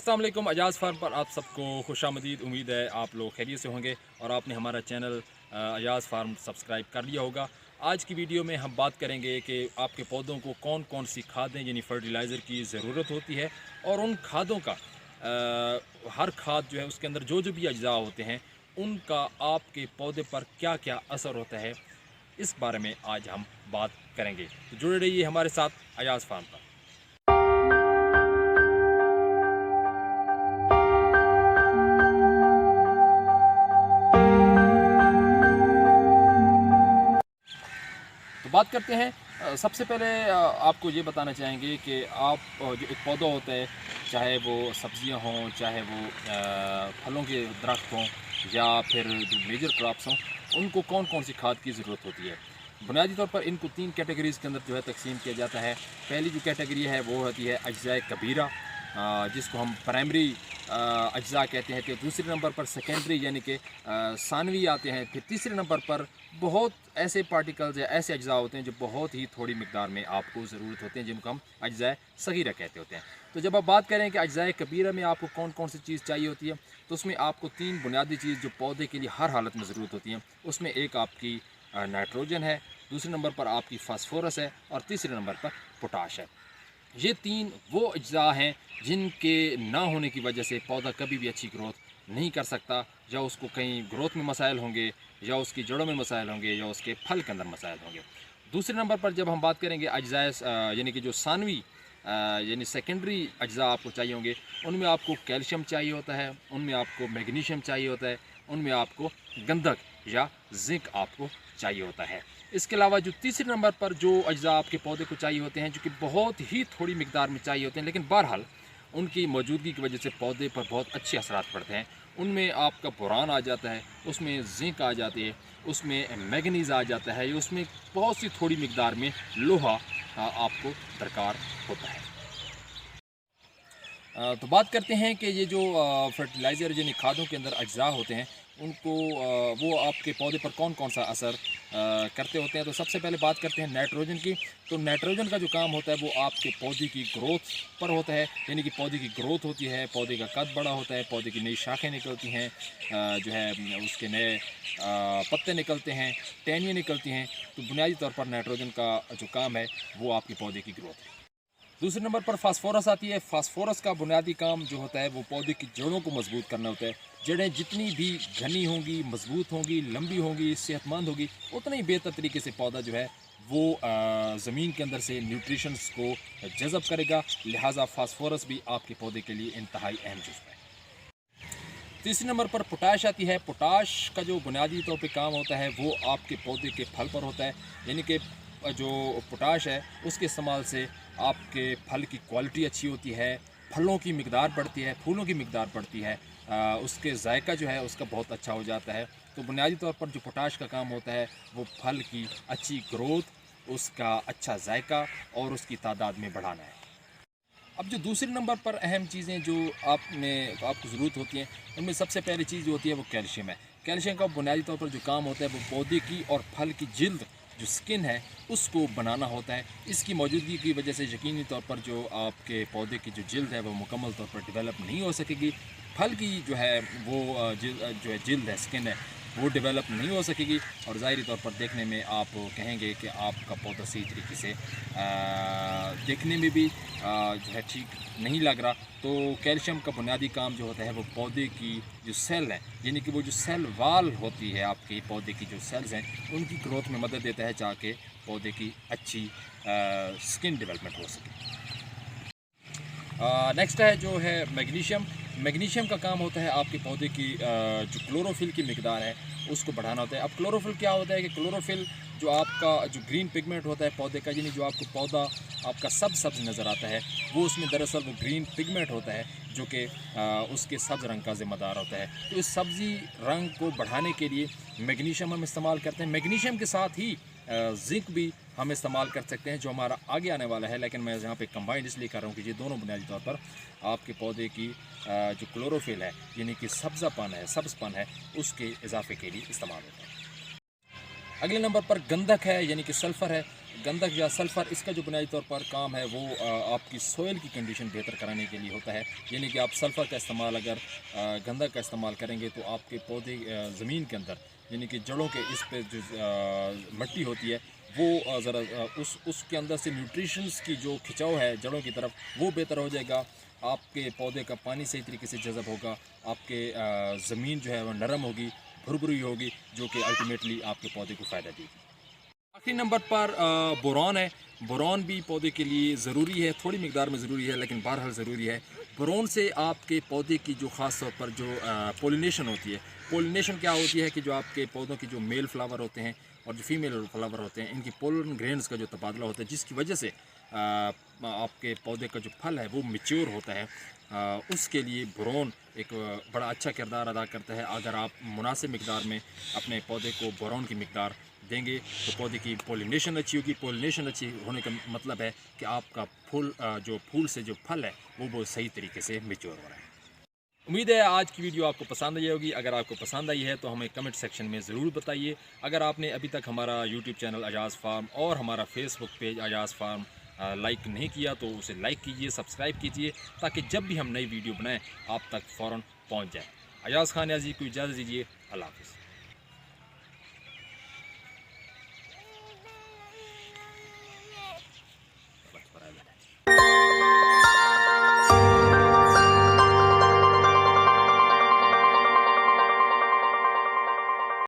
अस्सलाम वालेकुम। अजाज़ फार्म पर आप सबको खुशामदीद। उम्मीद है आप लोग खैरियत से होंगे और आपने हमारा चैनल अजाज़ फार्म सब्सक्राइब कर लिया होगा। आज की वीडियो में हम बात करेंगे कि आपके पौधों को कौन कौन सी खादें यानी फर्टिलाइज़र की ज़रूरत होती है और उन खादों का हर खाद जो है उसके अंदर जो जो भी अज्जा होते हैं उनका आपके पौधे पर क्या क्या असर होता है, इस बारे में आज हम बात करेंगे। तो जुड़े रहिए हमारे साथ अजाज़ फार्म पर। तो बात करते हैं। सबसे पहले आपको ये बताना चाहेंगे कि आप जो एक पौधा होता है, चाहे वो सब्जियां हों, चाहे वो फलों के दरख्त हों या फिर जो मेजर क्रॉप्स हों, उनको कौन कौन सी खाद की ज़रूरत होती है। बुनियादी तौर पर इनको 3 कैटेगरीज़ के अंदर जो है तकसीम किया जाता है। पहली जो कैटेगरी है वो होती है अज्जाए कबीरा, जिसको हम प्राइमरी अज्जा कहते हैं। फिर दूसरे नंबर पर सेकेंडरी यानी कि सानवी आते हैं। फिर तीसरे नंबर पर बहुत ऐसे पार्टिकल्स या ऐसे अज्जा होते हैं जो बहुत ही थोड़ी मिकदार में आपको ज़रूरत होते हैं, जिनको हम अज्जाए सगीरा कहते होते हैं। तो जब आप बात करें कि अज्जाए कबीरा में आपको कौन कौन सी चीज़ चाहिए होती है, तो उसमें आपको 3 बुनियादी चीज़ जो पौधे के लिए हर हालत में ज़रूरत होती हैं, उसमें एक आपकी नाइट्रोजन है, दूसरे नंबर पर आपकी फास्फोरस है और तीसरे नंबर पर पोटाश है। ये 3 वो अज्जा हैं जिनके ना होने की वजह से पौधा कभी भी अच्छी ग्रोथ नहीं कर सकता, या उसको कहीं ग्रोथ में मसाइल होंगे, या उसकी जड़ों में मसाइल होंगे, या उसके फल के अंदर मसाइल होंगे। दूसरे नंबर पर जब हम बात करेंगे अज्जाए यानी कि जो सानवी यानी सेकेंडरी अज्जा आपको चाहिए होंगे, उनमें आपको कैल्शियम चाहिए होता है, उनमें आपको मैग्नीशियम चाहिए होता है, उनमें आपको गंधक या जिंक आपको चाहिए होता है। इसके अलावा जो तीसरे नंबर पर जो अज्जा आपके पौधे को चाहिए होते हैं, जो कि बहुत ही थोड़ी मिकदार में चाहिए होते हैं, लेकिन बहरहाल उनकी मौजूदगी की वजह से पौधे पर बहुत अच्छे असरात पड़ते हैं। उनमें आपका बोरान आ जाता है, उसमें जिंक आ जाती है, उसमें मैग्नीज़ आ जाता है, उसमें बहुत सी थोड़ी मिकदार में लोहा आपको दरकार होता है। तो बात करते हैं कि ये जो फर्टिलाइज़र यानी खादों के अंदर अज्जा होते हैं, उनको वो आपके पौधे पर कौन कौन सा असर करते होते हैं। तो सबसे पहले बात करते हैं नाइट्रोजन की। तो नाइट्रोजन का जो काम होता है वो आपके पौधे की ग्रोथ पर होता है, यानी कि पौधे की ग्रोथ होती है, पौधे का कद बड़ा होता है, पौधे की नई शाखें निकलती हैं, जो है उसके नए पत्ते निकलते हैं, टहनियाँ निकलती हैं। तो बुनियादी तौर पर नाइट्रोजन का जो काम है वो आपके पौधे की ग्रोथ है। दूसरे नंबर पर फास्फोरस आती है। फास्फोरस का बुनियादी काम जो होता है वो पौधे की जड़ों को मजबूत करना होता है। जड़ें जितनी भी घनी होंगी, मजबूत होंगी, लंबी होंगी, सेहतमंद होगी, उतना ही बेहतर तरीके से पौधा जो है वो ज़मीन के अंदर से न्यूट्रिशंस को जज़ब करेगा। लिहाजा फास्फोरस भी आपके पौधे के लिए इंतहाई अहम जुज़्व है। तीसरे नंबर पर पोटाश आती है। पोटाश का जो बुनियादी तौर पे काम होता है वो आपके पौधे के फल पर होता है, यानी कि जो पोटाश है उसके इस्तेमाल से आपके फल की क्वालिटी अच्छी होती है, फलों की मिकदार बढ़ती है, फूलों की मिकदार बढ़ती है, उसके जायका जो है उसका बहुत अच्छा हो जाता है। तो बुनियादी तौर पर जो पोटाश का काम होता है वो फल की अच्छी ग्रोथ, उसका अच्छा जायका और उसकी तादाद में बढ़ाना है। अब जो दूसरे नंबर पर अहम चीज़ें जो आपको ज़रूरत होती हैं, उनमें सबसे पहली चीज़ जो होती है वो कैल्शियम है। कैल्शियम का बुनियादी तौर पर जो काम होता है वो पौधे की और फल की जिल्द जो स्किन है उसको बनाना होता है। इसकी मौजूदगी की वजह से यकीनी तौर पर जो आपके पौधे की जो जिल्द है वो मुकम्मल तौर पर डेवलप नहीं हो सकेगी। फल की जो है वो जो है जिल्द है, स्किन है, वो डेवलप नहीं हो सकेगी और ज़ाहिरी तौर पर देखने में आप कहेंगे कि आपका पौधा सही तरीके से देखने में भी जो है ठीक नहीं लग रहा। तो कैल्शियम का बुनियादी काम जो होता है वो पौधे की जो सेल है, यानी कि वो जो सेल वाल होती है आपके पौधे की जो सेल्स हैं, उनकी ग्रोथ में मदद देता है ताकि पौधे की अच्छी स्किन डेवलपमेंट हो सके। नेक्स्ट है जो है मैग्नीशियम। मैग्नीशियम का काम होता है आपके पौधे की जो क्लोरोफिल की मिकदार है उसको बढ़ाना होता है। अब क्लोरोफिल क्या होता है कि क्लोरोफिल जो आपका जो ग्रीन पिगमेंट होता है पौधे का, यानी जो आपको पौधा आपका सब्ज़ नज़र आता है, वो उसमें दरअसल वो ग्रीन पिगमेंट होता है जो कि उसके सब्ज़ रंग का ज़िम्मेदार होता है। तो इस सब्ज़ी रंग को बढ़ाने के लिए मैग्नीशियम हम इस्तेमाल करते हैं। मैग्नीशियम के साथ ही जिंक भी हम इस्तेमाल कर सकते हैं, जो हमारा आगे आने वाला है, लेकिन मैं यहाँ पे कंबाइंड इसलिए कर रहा हूँ कि ये दोनों बुनियादी तौर पर आपके पौधे की जो क्लोरोफिल है यानी कि सब्ज़ापन है, सब्ज़पन है, उसके इजाफे के लिए इस्तेमाल होता है। अगले नंबर पर गंधक है यानी कि सल्फ़र है। गंधक या सल्फ़र, इसका जो बुनियादी तौर पर काम है वो आपकी सोइल की कंडीशन बेहतर कराने के लिए होता है। यानी कि आप सल्फ़र का इस्तेमाल अगर गंधक का इस्तेमाल करेंगे तो आपके पौधे ज़मीन के अंदर, यानी कि जड़ों के इस पे जो मिट्टी होती है वो ज़रा उसके अंदर से न्यूट्रिशंस की जो खिंचाव है जड़ों की तरफ वो बेहतर हो जाएगा। आपके पौधे का पानी सही तरीके से जज़ब होगा, आपके ज़मीन जो है वो नरम होगी, भुरभुरी होगी, जो कि अल्टीमेटली आपके पौधे को फ़ायदा देगी। आखिरी नंबर पर बोरॉन है। बोरॉन भी पौधे के लिए ज़रूरी है, थोड़ी मिकदार में ज़रूरी है लेकिन बहरहाल ज़रूरी है। बोरॉन से आपके पौधे की जो ख़ास तौर पर जो पोलिनेशन होती है, पोलिनेशन क्या होती है कि जो आपके पौधों की जो मेल फ्लावर होते हैं और जो फीमेल फ्लावर होते हैं, इनकी पोलन ग्रेन्स का जो तबादला होता है, जिसकी वजह से आपके पौधे का जो फल है वो मैच्योर होता है। उसके लिए बोरॉन एक बड़ा अच्छा किरदार अदा करता है। अगर आप मुनासिब मिकदार में अपने पौधे को बोरॉन की मिकदार देंगे तो पौधे की पोलिनेशन अच्छी होगी। पोलिनेशन अच्छी होने का मतलब है कि आपका जो फूल से जो फल है वो सही तरीके से मैच्योर हो रहा है। उम्मीद है आज की वीडियो आपको पसंद आई होगी। अगर आपको पसंद आई है तो हमें कमेंट सेक्शन में ज़रूर बताइए। अगर आपने अभी तक हमारा यूट्यूब चैनल अजाज़ फार्म और हमारा Facebook page Ajaz farm like नहीं किया तो उसे लाइक कीजिए, सब्सक्राइब कीजिए, ताकि जब भी हम नई वीडियो बनाएं आप तक फ़ौरन पहुंच जाए। अजाज़ खान याज़ी को इजाज़त दीजिए। अल्लाह हाफ़िज़।